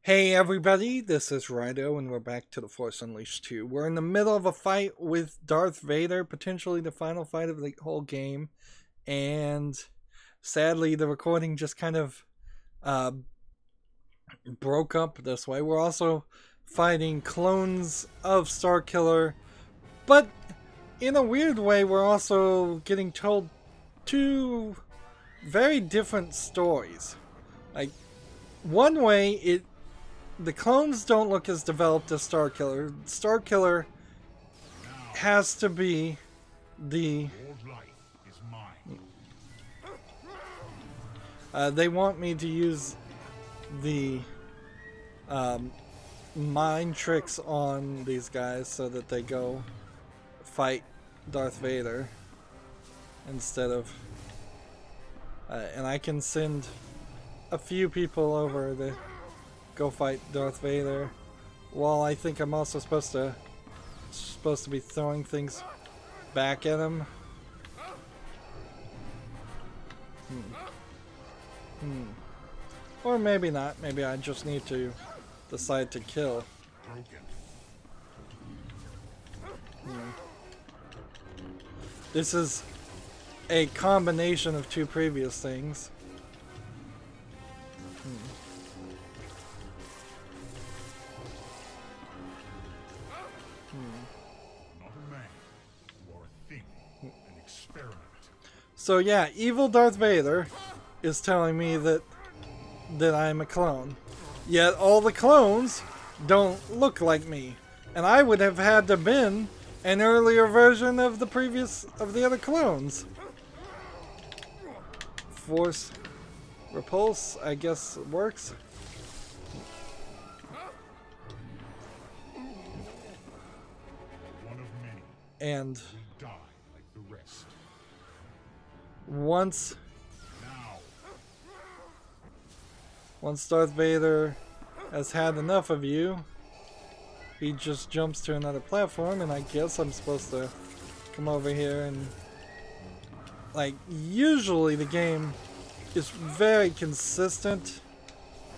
Hey everybody, this is Rydo and we're back to The Force Unleashed 2. We're in the middle of a fight with Darth Vader, potentially the final fight of the whole game. And sadly the recording just kind of broke up this way. We're also fighting clones of Starkiller, but in a weird way we're also getting told two very different stories. Like, one way, the clones don't look as developed as Starkiller. Starkiller has to be the... they want me to use the mind tricks on these guys so that they go fight Darth Vader instead of... and I can send a few people over to go fight Darth Vader, while I think I'm also supposed to be throwing things back at him. Or maybe not. Maybe I just need to decide to kill. This is a combination of two previous things. So yeah, evil Darth Vader is telling me that I'm a clone. Yet all the clones don't look like me. And I would have had to been an earlier version of the other clones. Force repulse, I guess works. And once Darth Vader has had enough of you, he just jumps to another platform, and I guess I'm supposed to come over here and... Like, usually the game is very consistent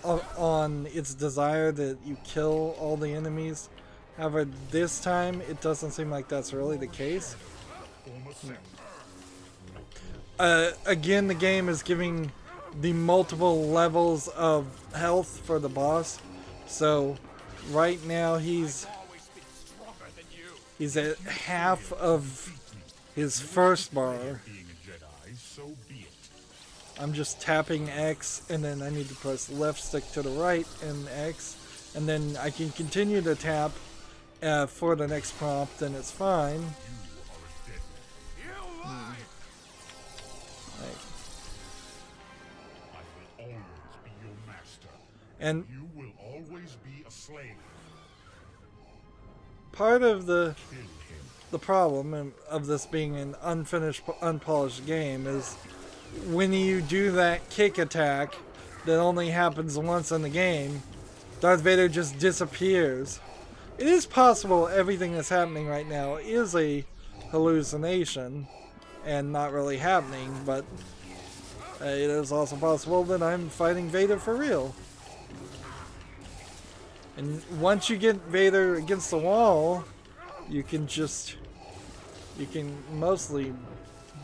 on its desire that you kill all the enemies. However, this time it doesn't seem like that's really the case. Again, the game is giving the multiple levels of health for the boss. So right now he's at half of his first bar. I'm just tapping X, and then I need to press left stick to the right and X, and then I can continue to tap for the next prompt, and it's fine. And you will always be a slave. Part of the problem of this being an unfinished, unpolished game is when you do that kick attack that only happens once in the game, Darth Vader just disappears. It is possible everything that's happening right now is a hallucination and not really happening, but it is also possible that I'm fighting Vader for real. And once you get Vader against the wall, you can mostly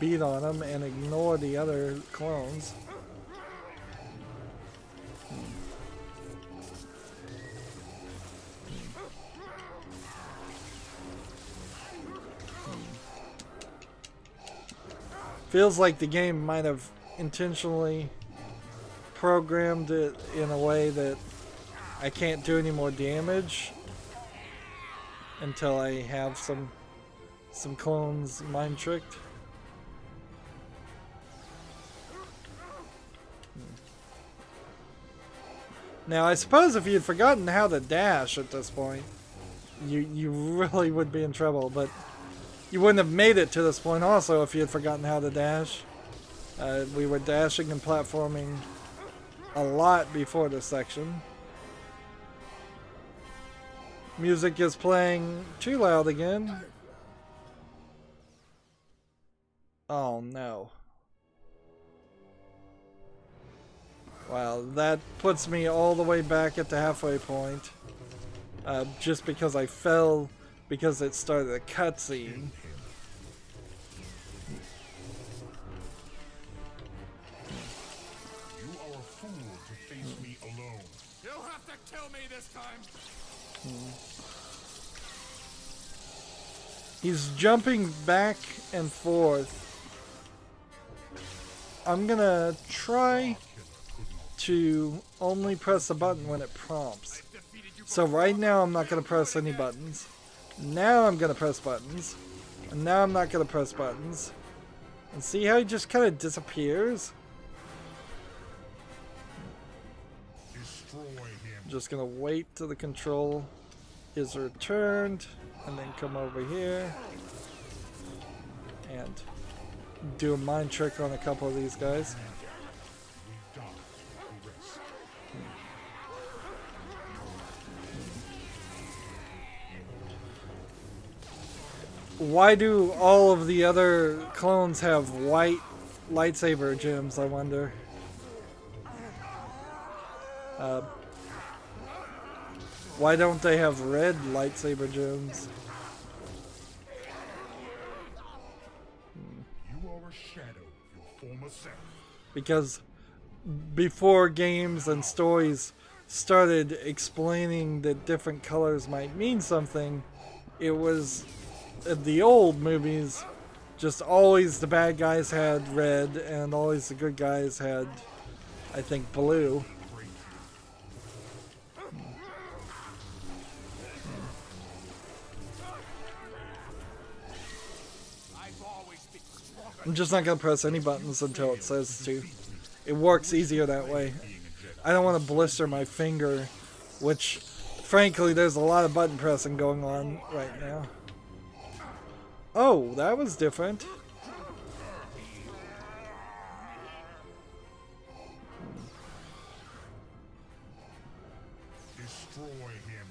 beat on him and ignore the other clones. Feels like the game might have intentionally programmed it in a way that I can't do any more damage until I have some clones mind tricked. Now I suppose if you'd forgotten how to dash at this point, you really would be in trouble, but you wouldn't have made it to this point also if you had forgotten how to dash. We were dashing and platforming a lot before this section. Music is playing too loud again. Oh no. Wow, that puts me all the way back at the halfway point. Just because I fell because it started a cutscene. You are a fool to face me alone. You'll have to kill me this time. He's jumping back and forth. I'm gonna try to only press a button when it prompts. So right now I'm not gonna press any buttons. Now I'm gonna press buttons. And now I'm not gonna press buttons. And see how he just kind of disappears? I'm just gonna wait till the control is returned. And then come over here. And do a mind trick on a couple of these guys. Why do all of the other clones have white lightsaber gems, I wonder? Why don't they have red lightsaber gems? You are a shadow of your former self. Because before games and stories started explaining that different colors might mean something, it was the old movies, just always the bad guys had red and always the good guys had, I think, blue. I'm just not going to press any buttons until it says to. It works easier that way. I don't want to blister my finger, which, frankly, there's a lot of button pressing going on right now. Oh, that was different. Destroy him.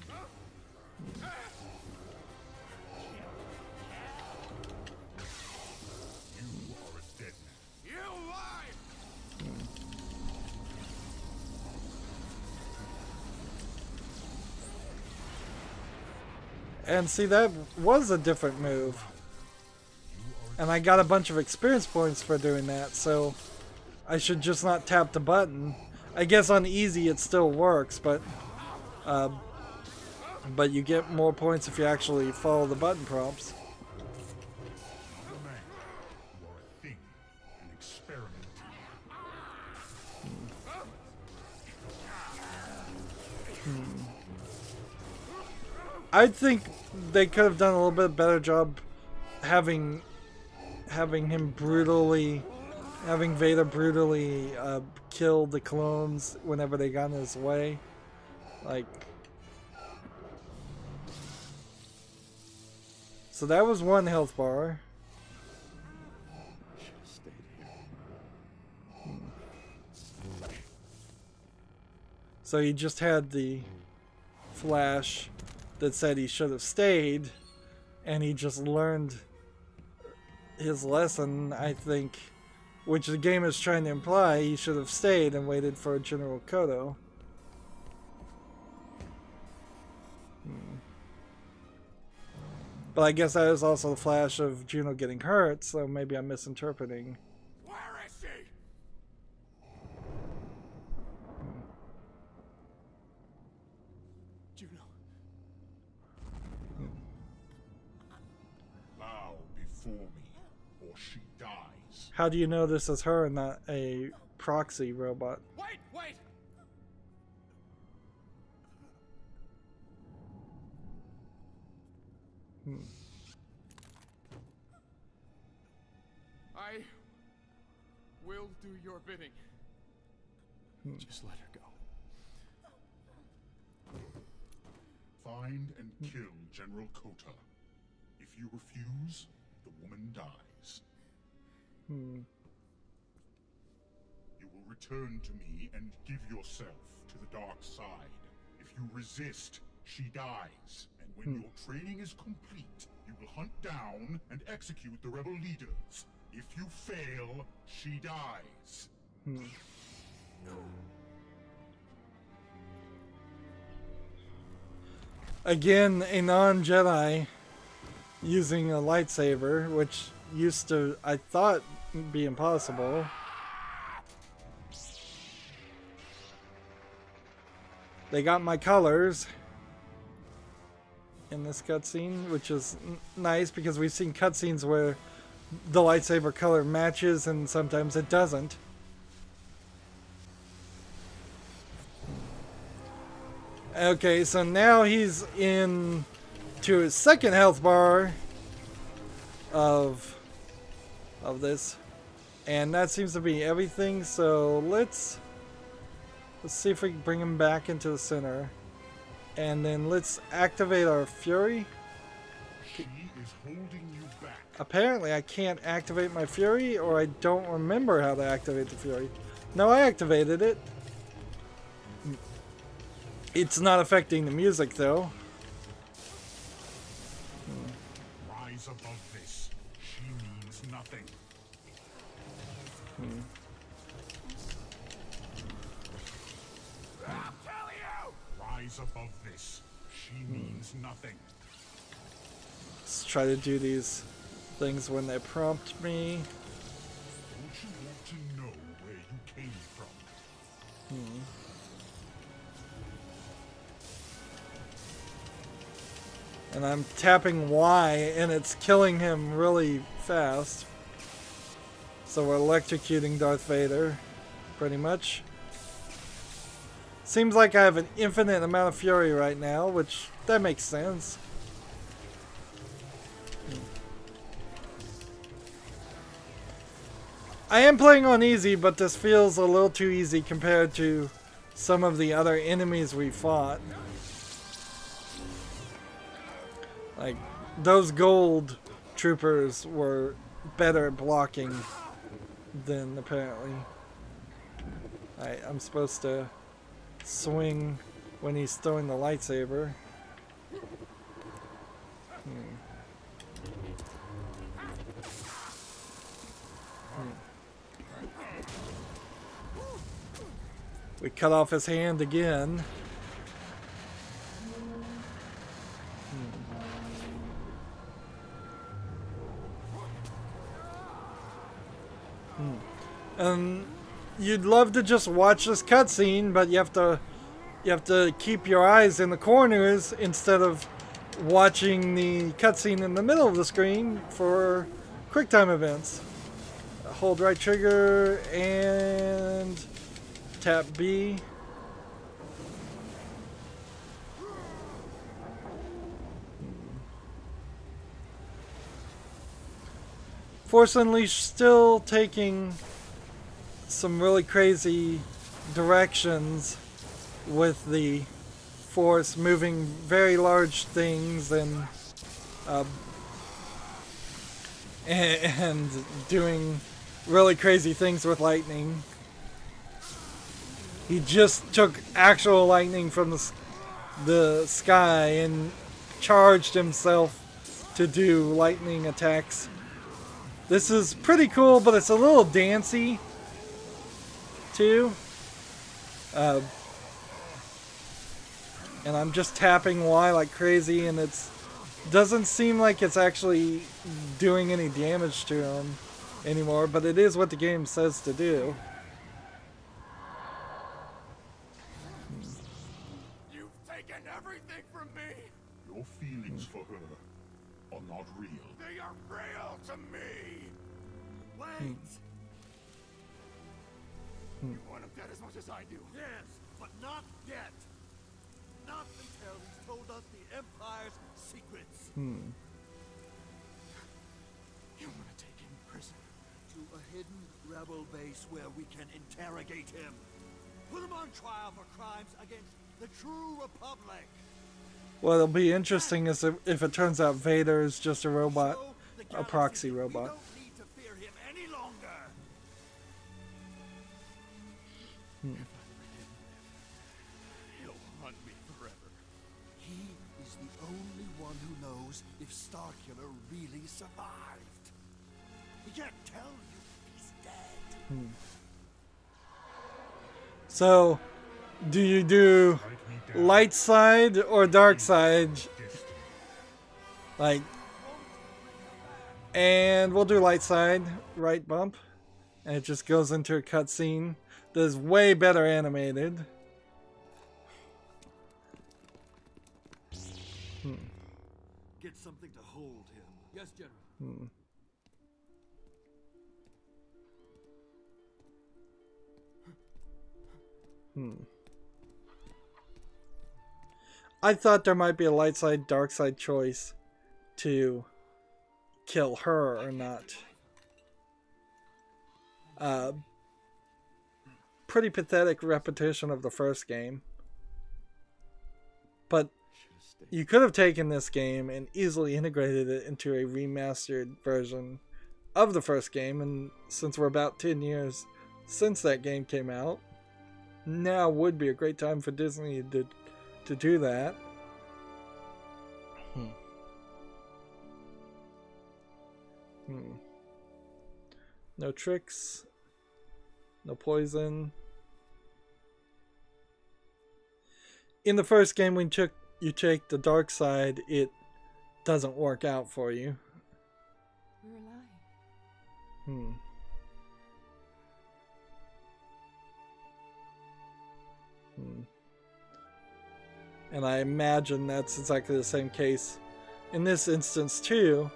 You are a dead man. You lie! And see, that was a different move. And I got a bunch of experience points for doing that, so I should just not tap the button. I guess on easy it still works, but you get more points if you actually follow the button prompts. I think they could have done a little bit better job having Vader brutally kill the clones whenever they got in his way. Like, so that was one health bar. So he just had the flash that said he should have stayed, and he just learned his lesson, I think, which the game is trying to imply. He should have stayed and waited for General Kodo. But I guess that is also the flash of Juno getting hurt, so maybe I'm misinterpreting. Where is she? Juno. Bow before me, or she dies. How do you know this is her and not a proxy robot? Wait, wait! I will do your bidding. Just let her go. Find and kill General Kota. If you refuse, the woman dies. You will return to me and give yourself to the dark side. If you resist, she dies. And when your training is complete, you will hunt down and execute the rebel leaders. If you fail, she dies. again, a non-Jedi using a lightsaber, which used to, I thought, be impossible. They got my colors in this cutscene, which is nice because we've seen cutscenes where the lightsaber color matches and sometimes it doesn't. Okay, so now he's in to his second health bar of this, and that seems to be everything. So let's see if we can bring him back into the center, and then let's activate our fury. She is holding you back. Apparently I can't activate my fury, or I don't remember how to activate the fury. No, I activated it. It's not affecting the music though. Rise above this. She means nothing. I'll tell you! Rise above this. She means nothing. Let's try to do these things when they prompt me. Don't you want to know where you came from? And I'm tapping Y and it's killing him really fast. So we're electrocuting Darth Vader, pretty much. Seems like I have an infinite amount of fury right now, which that makes sense. I am playing on easy, but this feels a little too easy compared to some of the other enemies we fought. Like, those gold troopers were better at blocking than apparently. I'm supposed to swing when he's throwing the lightsaber. We cut off his hand again. You'd love to just watch this cutscene, but you have to keep your eyes in the corners instead of watching the cutscene in the middle of the screen for QuickTime events. Hold right trigger and tap B. Force Unleashed still taking some really crazy directions with the Force, moving very large things and doing really crazy things with lightning. He just took actual lightning from the sky and charged himself to do lightning attacks. This is pretty cool, but it's a little dancey too. And I'm just tapping Y like crazy, and it doesn't seem like it's actually doing any damage to him anymore, but it is what the game says to do. You've taken everything from me. Your feelings for her are not real. They are real to me. Wait. You want him dead as much as I do. Yes, but not yet. Not until he's told us the Empire's secrets. You want to take him prisoner? To a hidden rebel base where we can interrogate him. Put him on trial for crimes against the true Republic. What'll be interesting is if it turns out Vader is just a robot, a proxy robot. We don't need to fear him any longer. He'll hunt me forever. He is the only one who knows if Starkiller really survived. He can't tell you if he's dead. So, do you do Fight me light side or dark side. Like, and we'll do light side, right bump. And it just goes into a cutscene that is way better animated. Get something to hold him. Yes, General. I thought there might be a light side, dark side choice to kill her or not. Pretty pathetic repetition of the first game. But you could have taken this game and easily integrated it into a remastered version of the first game, and since we're about 10 years since that game came out, now would be a great time for Disney to do that. No tricks, no poison. In the first game, when you take the dark side, it doesn't work out for you. We're alive. And I imagine that's exactly the same case in this instance too.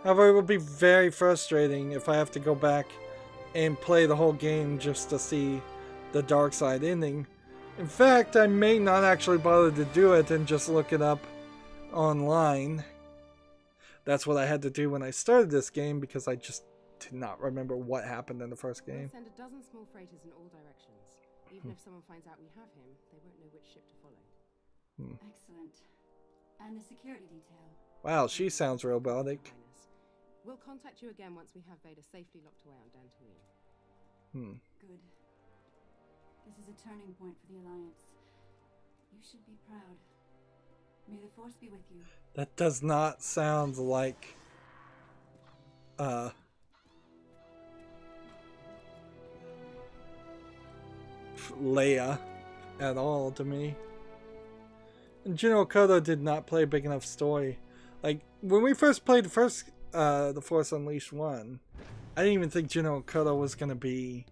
However, it will be very frustrating if I have to go back and play the whole game just to see the dark side ending. In fact, I may not actually bother to do it and just look it up online. That's what I had to do when I started this game, because I just did not remember what happened in the first game. We'll send a dozen small freighters in all directions. Even if someone finds out we have him, they won't know which ship to follow. Excellent. And the security detail. Wow, she sounds robotic. We'll contact you again once we have Vader safely locked away on Dantooine. Good. This is a turning point for the Alliance. You should be proud. May the Force be with you. That does not sound like Leia at all to me. And Juno Eclipse did not play a big enough story. Like, when we first played the Force Unleashed 1, I didn't even think Juno Eclipse was going to be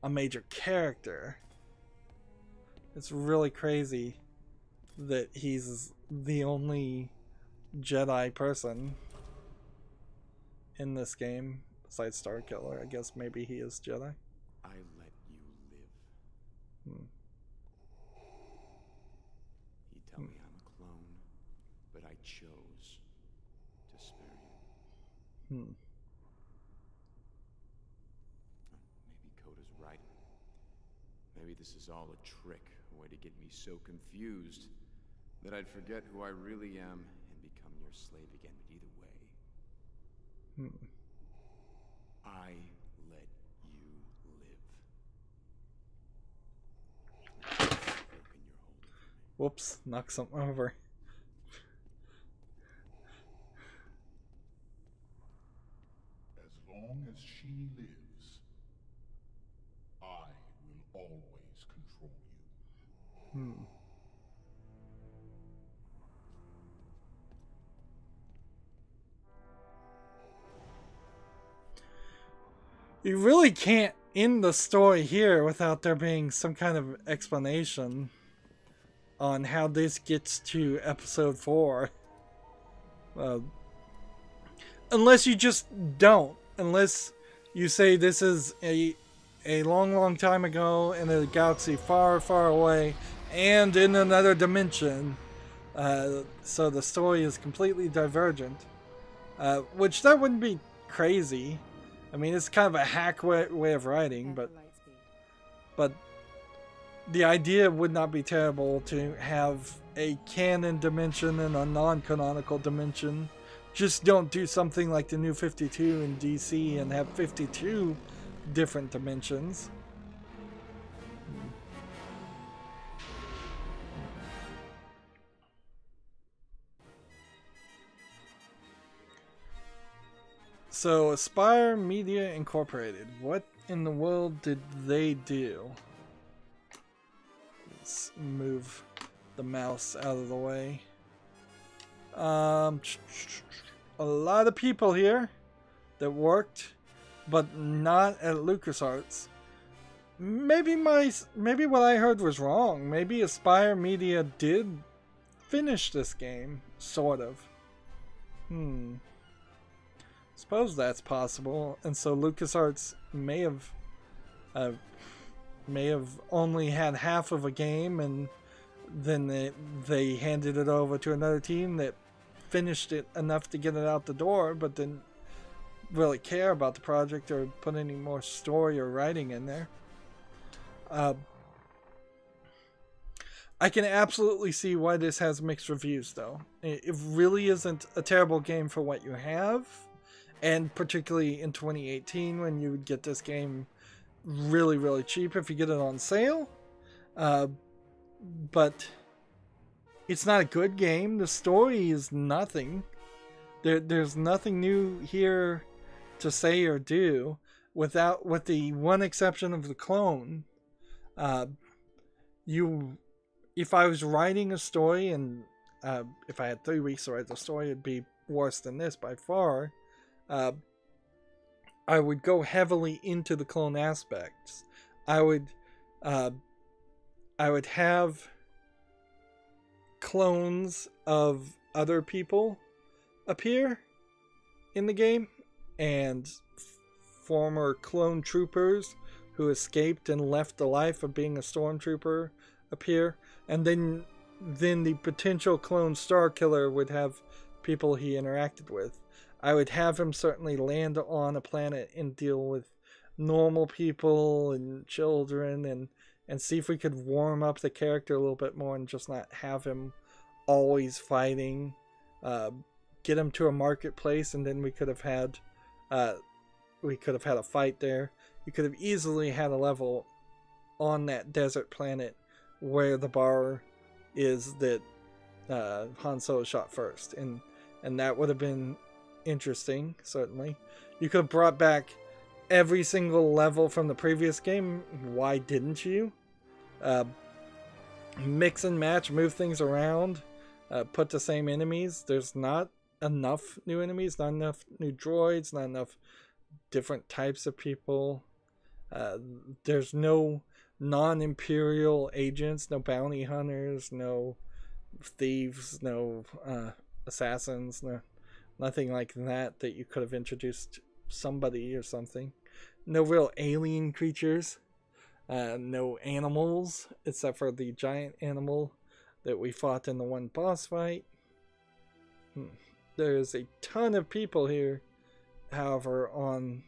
a major character. It's really crazy that he's the only Jedi person in this game, besides Starkiller. I guess maybe he is Jedi. I let you live. You tell me I'm a clone, but I chose to spare you. Maybe Coda's right. Maybe this is all a trick, a way to get me so confused that I'd forget who I really am and become your slave again. But either way, I let you live. Broken your hold over me. Whoops, knock something over. As long as she lives, I will always control you. You really can't end the story here without there being some kind of explanation on how this gets to episode 4. Unless you just don't. Unless you say this is a long time ago in a galaxy far, far away and in another dimension. So the story is completely divergent. Which that wouldn't be crazy. I mean, it's kind of a hack way of writing, but the idea would not be terrible to have a canon dimension and a non-canonical dimension. Just don't do something like the New 52 in DC and have 52 different dimensions. So, Aspire Media Incorporated. What in the world did they do? Let's move the mouse out of the way. A lot of people here that worked, but not at LucasArts. Maybe what I heard was wrong. Maybe Aspire Media did finish this game, sort of. Suppose that's possible, and so LucasArts may have only had half of a game, and then they handed it over to another team that finished it enough to get it out the door, but didn't really care about the project or put any more story or writing in there. I can absolutely see why this has mixed reviews, though. It really isn't a terrible game for what you have, and particularly in 2018 when you would get this game really, really cheap if you get it on sale. But it's not a good game. The story is nothing. There's nothing new here to say or do, with the one exception of the clone. If I was writing a story, and if I had 3 weeks to write the story, it'd be worse than this by far. I would go heavily into the clone aspects. I would have clones of other people appear in the game, and former clone troopers who escaped and left the life of being a stormtrooper appear, and then the potential clone Starkiller would have people he interacted with. I would have him certainly land on a planet and deal with normal people and children, and see if we could warm up the character a little bit more and just not have him always fighting. Get him to a marketplace, and then we could have had a fight there. You could have easily had a level on that desert planet where the bar is that Han Solo shot first, and that would have been interesting. Certainly, you could have brought back every single level from the previous game. Why didn't you? Mix and match, move things around, put the same enemies. There's not enough new enemies, not enough new droids, not enough different types of people. There's no non-imperial agents, no bounty hunters, no thieves, no assassins, nothing like that you could have introduced somebody or something. No real alien creatures, no animals except for the giant animal that we fought in the one boss fight. There's a ton of people here, however, on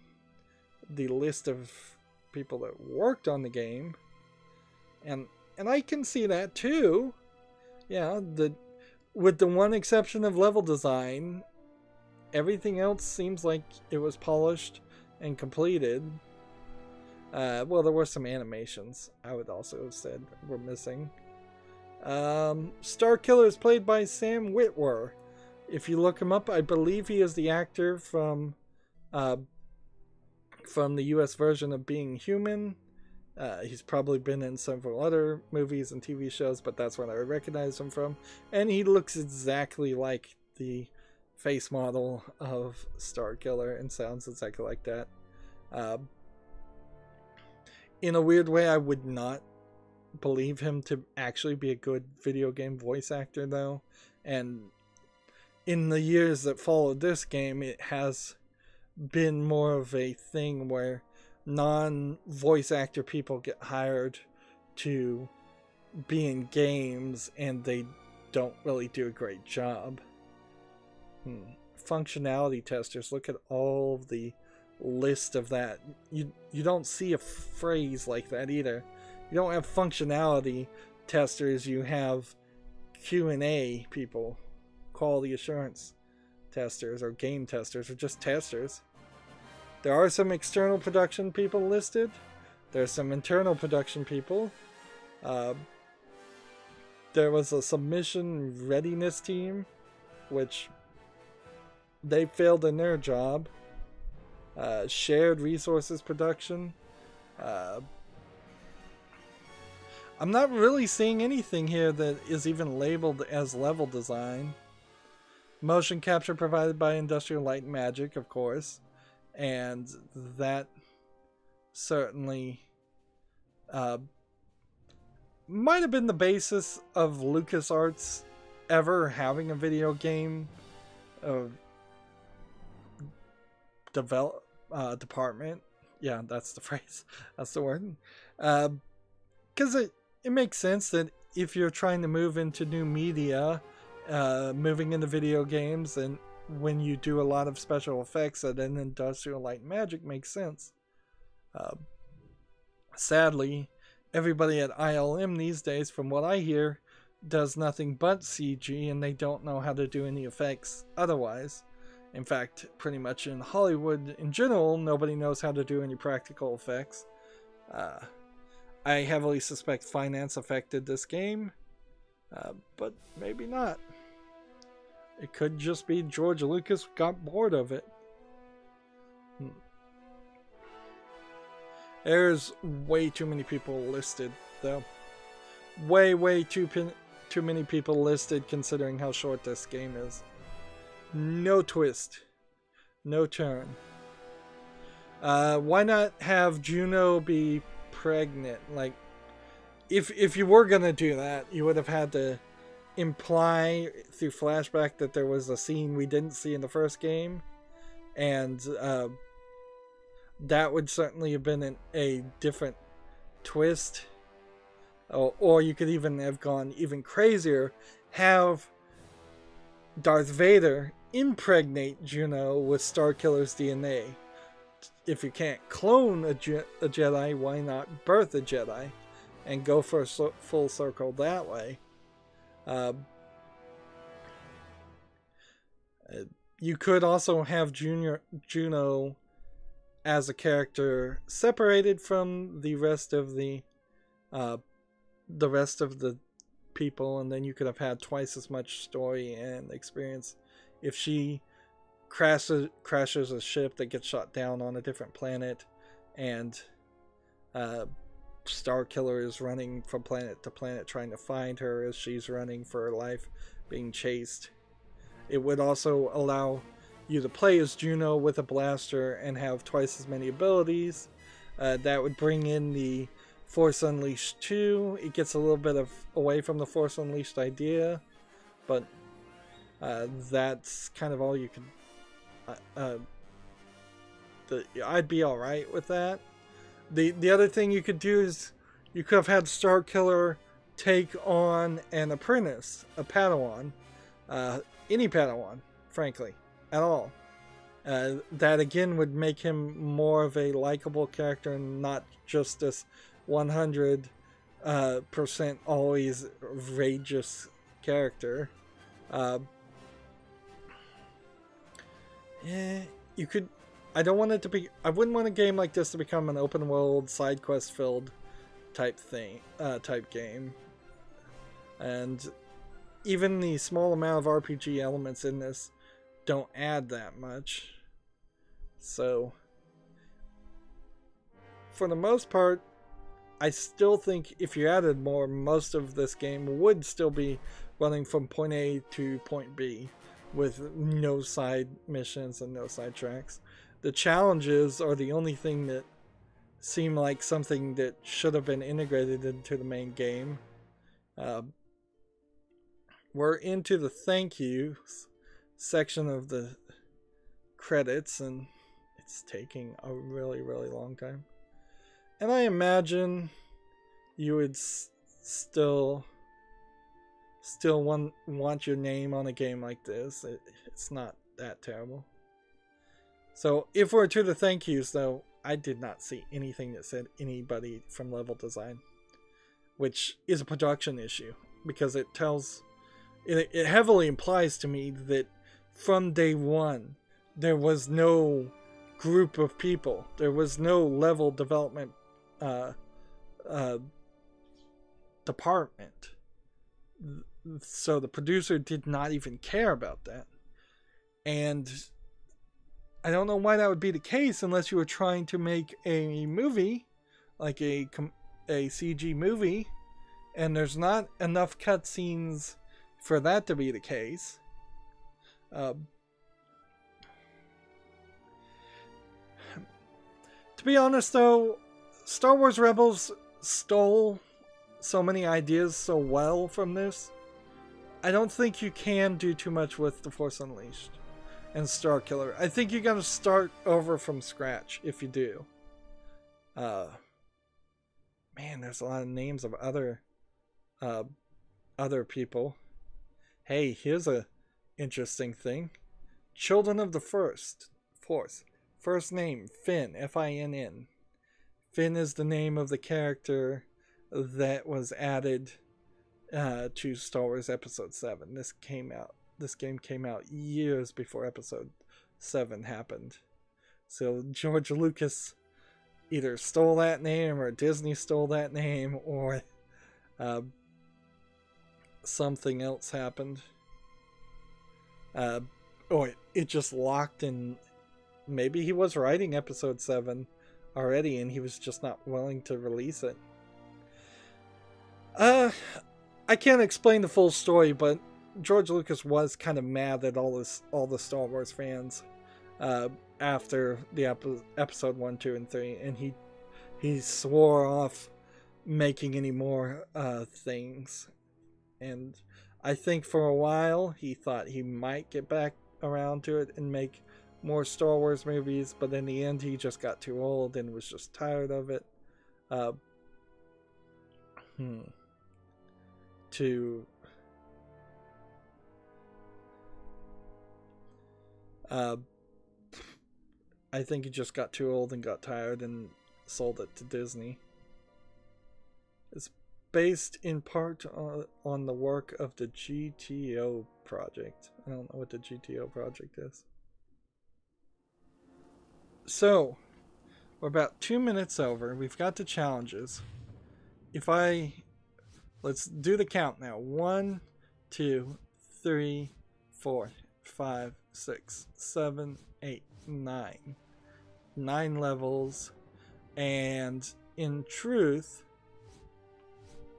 the list of people that worked on the game, and I can see that too. Yeah, with the one exception of level design, everything else seems like it was polished and completed. Well, there were some animations I would also have said were missing. Starkiller is played by Sam Witwer. If you look him up, I believe he is the actor from the US version of Being Human. He's probably been in several other movies and TV shows, but that's what I recognize him from. And he looks exactly like the face model of Starkiller and sounds exactly like that. In a weird way, I would not believe him to actually be a good video game voice actor, though. And in the years that followed this game, it has been more of a thing where non-voice actor people get hired to be in games and they don't really do a great job. Functionality testers, look at all of the list of that. You don't see a phrase like that either. You don't have functionality testers, you have Q&A people, quality assurance testers, or game testers, or just testers. There are some external production people listed. There's some internal production people. There was a submission readiness team, which they failed in their job. Shared resources production. I'm not really seeing anything here that is even labeled as level design. Motion capture provided by Industrial Light and Magic, of course. And that certainly might have been the basis of LucasArts ever having a video game department. Yeah, that's the phrase. That's the word. Because it makes sense that if you're trying to move into new media, moving into video games, and when you do a lot of special effects at an Industrial Light and Magic makes sense. Sadly, everybody at ILM these days, from what I hear, does nothing but CG, and they don't know how to do any effects otherwise. In fact, pretty much in Hollywood in general, nobody knows how to do any practical effects. I heavily suspect finance affected this game, but maybe not. It could just be George Lucas got bored of it. There's way too many people listed, though. Way too many people listed considering how short this game is. No twist. No turn. Why not have Juno be pregnant? Like, if you were gonna do that, you would have had to imply through flashback that there was a scene we didn't see in the first game, and that would certainly have been a different twist. Or you could even have gone even crazier, have Darth Vader impregnate Juno with Starkiller's DNA. If you can't clone a Jedi, why not birth a Jedi and go for a full circle that way? You could also have Juno as a character separated from the rest of the people, and then you could have had twice as much story and experience if she crashes a ship that gets shot down on a different planet, and Starkiller is running from planet to planet trying to find her as she's running for her life, being chased. It would also allow you to play as Juno with a blaster and have twice as many abilities. That would bring in the Force Unleashed 2. It gets a little bit away from the Force Unleashed idea, but that's kind of all you can. I'd be alright with that. The other thing you could do is you could have had Starkiller take on an apprentice, a Padawan, any Padawan, frankly, at all. That again would make him more of a likable character and not just this 100% always outrageous character. You could. I don't want it to be. I wouldn't want a game like this to become an open world, side quest filled type game. And even the small amount of RPG elements in this don't add that much. So, for the most part, I still think if you added more, most of this game would still be running from point A to point B with no side missions and no side tracks. The challenges are the only thing that seem like something that should have been integrated into the main game. We're into the thank yous section of the credits, and it's taking a really long time. And I imagine you would still want your name on a game like this. It's not that terrible. So if we're to the thank yous, though, I did not see anything that said anybody from level design, which is a production issue, because it heavily implies to me that from day one there was no group of people, there was no level development department, so the producer did not even care about that. And I don't know why that would be the case unless you were trying to make a movie, like a CG movie, And there's not enough cutscenes for that to be the case. To be honest though, Star Wars Rebels stole so many ideas so well from this. I don't think you can do too much with The Force Unleashed and Starkiller. I think you gotta start over from scratch if you do. Man, there's a lot of names of other people. Hey, here's a interesting thing. Children of the Force. First name, Finn, F-I-N-N. Finn is the name of the character that was added to Star Wars Episode 7. This game came out years before Episode 7 happened. So George Lucas either stole that name, or Disney stole that name, or something else happened. Or it just locked in. Maybe he was writing Episode 7 already and he was just not willing to release it. I can't explain the full story, but George Lucas was kind of mad at all the Star Wars fans after the episode 1, 2, and 3, and he swore off making any more things. And I think for a while he thought he might get back around to it and make more Star Wars movies, but in the end he just got too old and was just tired of it. I think he just got too old and got tired and sold it to Disney. It's based in part on the work of the GTO project. I don't know what the GTO project is. So, we're about 2 minutes over. We've got the challenges. Let's do the count now. 1, 2, 3, 4, 5, 6, 7, 8, 9. 9 levels. And in truth,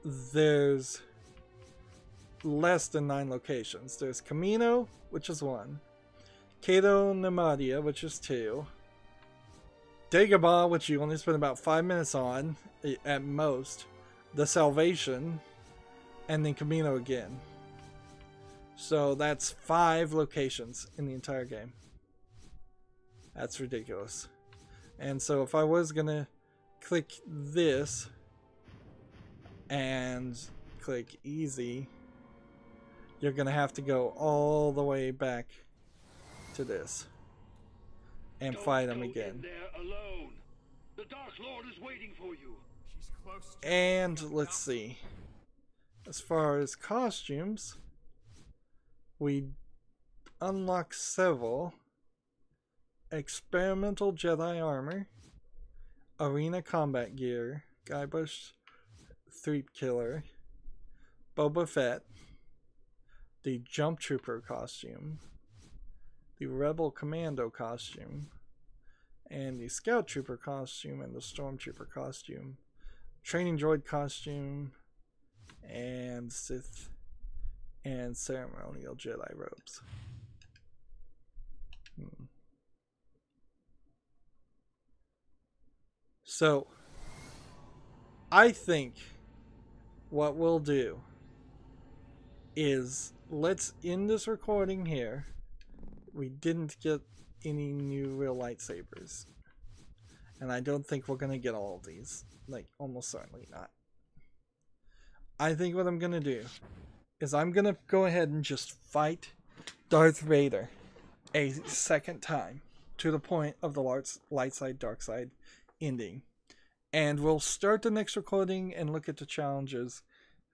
there's less than 9 locations. There's Camino, which is 1. Cato Nemadia, which is 2. Dagobah, which you only spend about 5 minutes on, at most. The Salvation, and then Camino again. So that's 5 locations in the entire game. That's ridiculous. And so if I was gonna click this and click easy, you're gonna have to go all the way back to this and fight him again. The Dark Lord is waiting for you. She's close to And let's see. As far as costumes, we unlock several. Experimental Jedi armor, arena combat gear, Guybrush Threep Killer, Boba Fett, the Jump Trooper costume, the Rebel Commando costume, and the Scout Trooper costume and the Stormtrooper costume, Training Droid costume, and Sith and Ceremonial Jedi robes. So, I think what we'll do is let's end this recording here. We didn't get any new real lightsabers. And I don't think we're going to get all of these. Like, almost certainly not. I think what I'm going to do is I'm going to go ahead and just fight Darth Vader a second time to the point of the light side, dark side ending. And we'll start the next recording and look at the challenges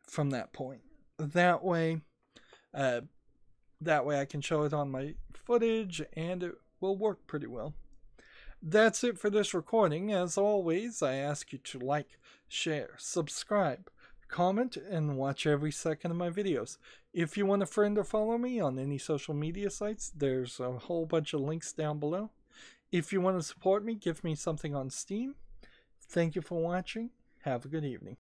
from that point. That way I can show it on my footage and it will work pretty well. That's it for this recording. As always, I ask you to like, share, subscribe, comment, and watch every second of my videos. If you want a friend or follow me on any social media sites, there's a whole bunch of links down below. If you want to support me, give me something on Steam. Thank you for watching. Have a good evening.